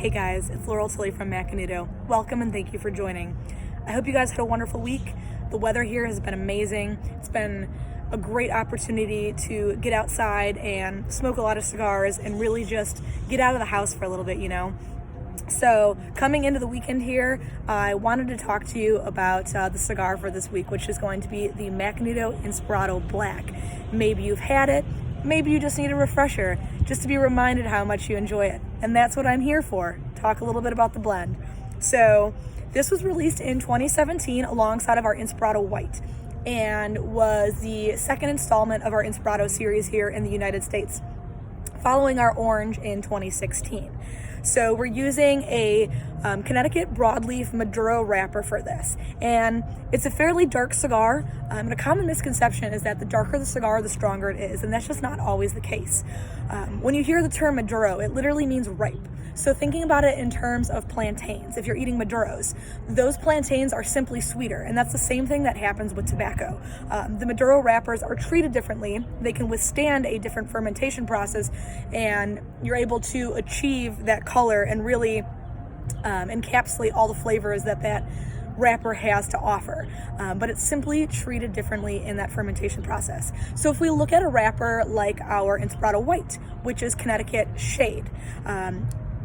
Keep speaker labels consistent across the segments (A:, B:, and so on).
A: Hey guys, it's Laurel Tilly from Macanudo. Welcome and thank you for joining. I hope you guys had a wonderful week. The weather here has been amazing. It's been a great opportunity to get outside and smoke a lot of cigars and really just get out of the house for a little bit, So coming into the weekend here, I wanted to talk to you about the cigar for this week, which is going to be the Macanudo Inspirado Black. Maybe you've had it, maybe you just need a refresher, just to be reminded how much you enjoy it. And that's what I'm here for, talk a little bit about the blend. So this was released in 2017 alongside of our Inspirado White and was the second installment of our Inspirado series here in the United States, following our Orange in 2016. So we're using a Connecticut broadleaf Maduro wrapper for this. And it's a fairly dark cigar. And a common misconception is that the darker the cigar, the stronger it is. And that's just not always the case. When you hear the term Maduro, it literally means ripe. So thinking about it in terms of plantains, if you're eating Maduros, those plantains are simply sweeter, and that's the same thing that happens with tobacco. The Maduro wrappers are treated differently. They can withstand a different fermentation process, and you're able to achieve that color and really encapsulate all the flavors that wrapper has to offer, but it's simply treated differently in that fermentation process. So if we look at a wrapper like our Inspirado White, which is Connecticut shade,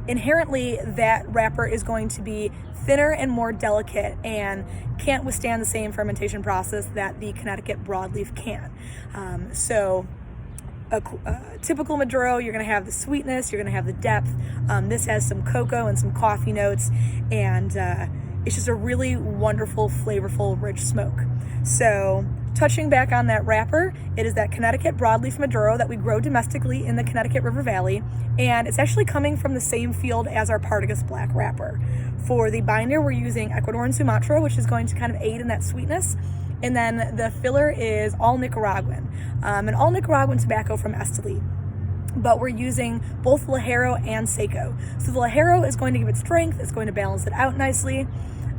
A: inherently that wrapper is going to be thinner and more delicate and can't withstand the same fermentation process that the Connecticut broadleaf can. So a typical Maduro, you're going to have the sweetness, you're going to have the depth. This has some cocoa and some coffee notes, and it's just a really wonderful, flavorful, rich smoke. So touching back on that wrapper, it is that Connecticut broadleaf Maduro that we grow domestically in the Connecticut River Valley, and it's actually coming from the same field as our Partagas Black wrapper. For the binder, we're using Ecuador and Sumatra, which is going to kind of aid in that sweetness. And then the filler is all Nicaraguan, and all Nicaraguan tobacco from Esteli. But we're using both Ligero and Seco. So the Ligero is going to give it strength, it's going to balance it out nicely,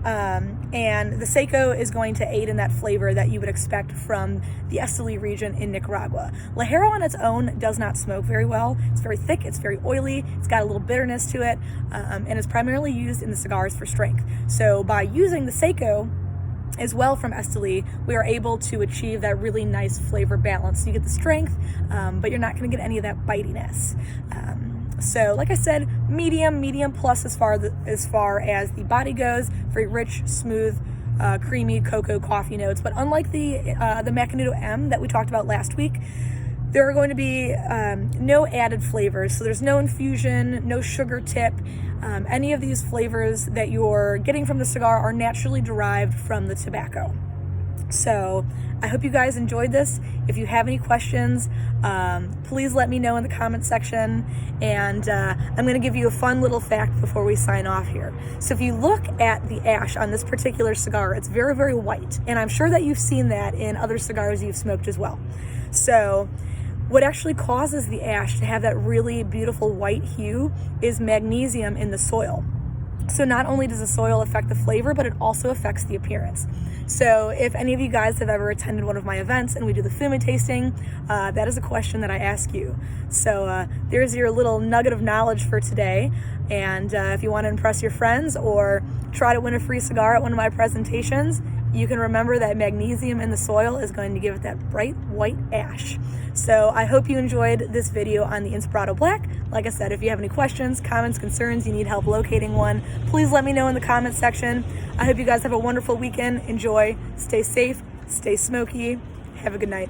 A: and the Seco is going to aid in that flavor that you would expect from the Esteli region in Nicaragua. Ligero on its own does not smoke very well. It's very thick, it's very oily, it's got a little bitterness to it, and it's primarily used in the cigars for strength. So by using the Seco as well from Esteli, we are able to achieve that really nice flavor balance. So you get the strength, but you're not going to get any of that bitiness. So like I said, medium plus as far as the body goes. Very rich, smooth, creamy cocoa coffee notes. But unlike the Macanudo M that we talked about last week, there are going to be no added flavors. So there's no infusion, no sugar tip. Any of these flavors that you're getting from the cigar are naturally derived from the tobacco. So I hope you guys enjoyed this. If you have any questions, please let me know in the comment section. And I'm going to give you a fun little fact before we sign off here. So if you look at the ash on this particular cigar, it's very, very white. And I'm sure that you've seen that in other cigars you've smoked as well. So what actually causes the ash to have that really beautiful white hue is magnesium in the soil. So not only does the soil affect the flavor, but it also affects the appearance. So if any of you guys have ever attended one of my events and we do the fume tasting, that is a question that I ask you. So there's your little nugget of knowledge for today. And if you want to impress your friends or try to win a free cigar at one of my presentations, you can remember that magnesium in the soil is going to give it that bright white ash. So I hope you enjoyed this video on the Inspirado Black. Like I said, if you have any questions, comments, concerns, you need help locating one, please let me know in the comments section. I hope you guys have a wonderful weekend. Enjoy, stay safe, stay smoky. Have a good night.